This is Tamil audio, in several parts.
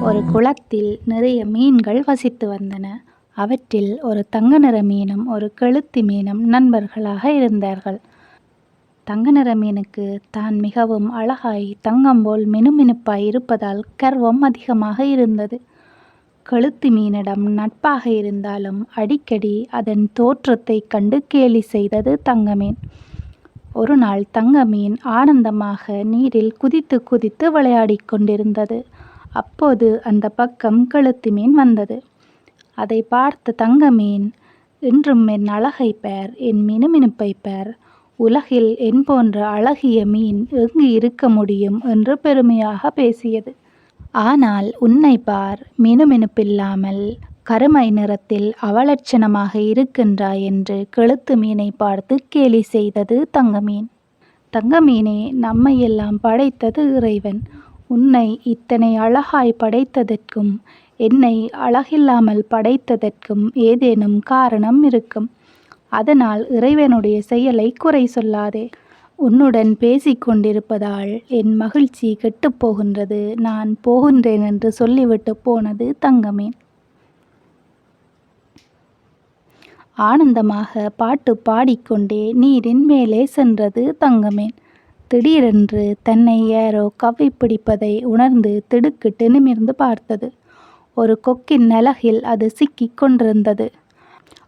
ஒரு குளத்தில் நிறைய மீன்கள் வசித்து வந்தன. அவற்றில் ஒரு தங்க நிற மீனும் ஒரு கெளுத்தி மீனும் நண்பர்களாக இருந்தார்கள். தங்க நிற மீனுக்கு தான் மிகவும் அழகாய் தங்கம் போல் மினுமினுப்பாய் இருப்பதால் கர்வம் அதிகமாக இருந்தது. கெளுத்தி மீனிடம் நட்பாக இருந்தாலும் அடிக்கடி அதன் தோற்றத்தைக் கண்டு கேலி செய்தது தங்கமீன். ஒரு நாள் தங்கமீன் ஆனந்தமாக நீரில் குதித்து குதித்து விளையாடிக் கொண்டிருந்தது. அப்போது அந்த பக்கம் கெளுத்தி மீன் வந்தது. அதை பார்த்த தங்கமீன், "இன்றும் என் அழகை பார், என் மினுமினுப்பை பார், உலகில் என் போன்ற அழகிய மீன் எங்கு இருக்க முடியும்" என்று பெருமையாக பேசியது. ஆனால் உன்னை பார், மினுமினுப்பில்லாமல் கருமை நிறத்தில் அவலட்சணமாக இருக்கின்றாய் என்று கெளுத்தி மீனை பார்த்து கேலி செய்தது தங்கமீன். தங்கமீனே, நம்மையெல்லாம் படைத்தது இறைவன். உன்னை இத்தனை அழகாய் படைத்ததற்கும் என்னை அழகில்லாமல் படைத்ததற்கும் ஏதேனும் காரணம் இருக்கும். அதனால் இறைவனுடைய செயலை குறை சொல்லாதே. உன்னுடன் பேசிக் கொண்டிருப்பதால் என் மகிழ்ச்சி கெட்டுப்போகின்றது. நான் போகின்றேன் என்று சொல்லிவிட்டு போனது தங்கமீன். ஆனந்தமாக பாட்டு பாடிக்கொண்டே நீரின் மேலே சென்றது தங்கமீன். திடீரென்று தன்னை யாரோ கவ்விப்பிடிப்பதை உணர்ந்து திடுக்கிட்டு நிமிர்ந்து பார்த்தது. ஒரு கொக்கின் நலகில் அது சிக்கிக் கொண்டிருந்தது.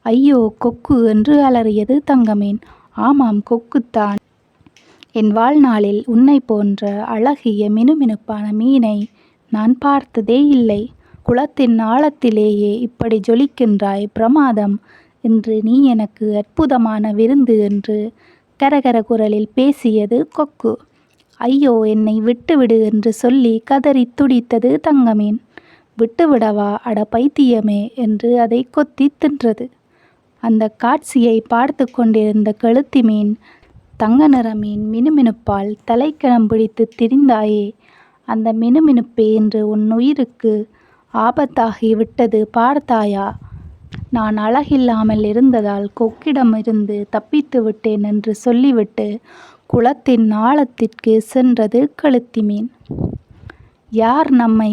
"ஐயோ, கொக்கு!" என்று அலறியது தங்கமீன். "ஆமாம், கொக்குத்தான். என் வாழ்நாளில் உன்னை போன்ற அழகிய மினுமினுப்பான மீனை நான் பார்த்ததே இல்லை. குளத்தின் ஆழத்திலேயே இப்படி ஜொலிக்கின்றாய், பிரமாதம்! இன்று நீ எனக்கு அற்புதமான விருந்து" என்று கரகர குரலில் பேசியது கொக்கு. "ஐயோ, என்னை விட்டுவிடு" என்று சொல்லி கதறி துடித்தது தங்கமீன். "விட்டுவிடவா? அட பைத்தியமே" என்று அதை கொத்தி தின்றது. அந்த காட்சியை பார்த்து கொண்டிருந்த கெளுத்தி மீன், "தங்க நிற மீன் மினுமினுப்பால் தலைக்கணம் பிடித்து திரிந்தாயே, அந்த மினுமினுப்பே இன்று உன் உயிருக்கு ஆபத்தாகி விட்டது பார்த்தாயா? நான் அழகில்லாமல் இருந்ததால் கொக்கிடமிருந்து தப்பித்து விட்டேன்" என்று சொல்லிவிட்டு குளத்தின் ஆழத்திற்கு சென்றது கெளுத்தி மீன். யார் நம்மை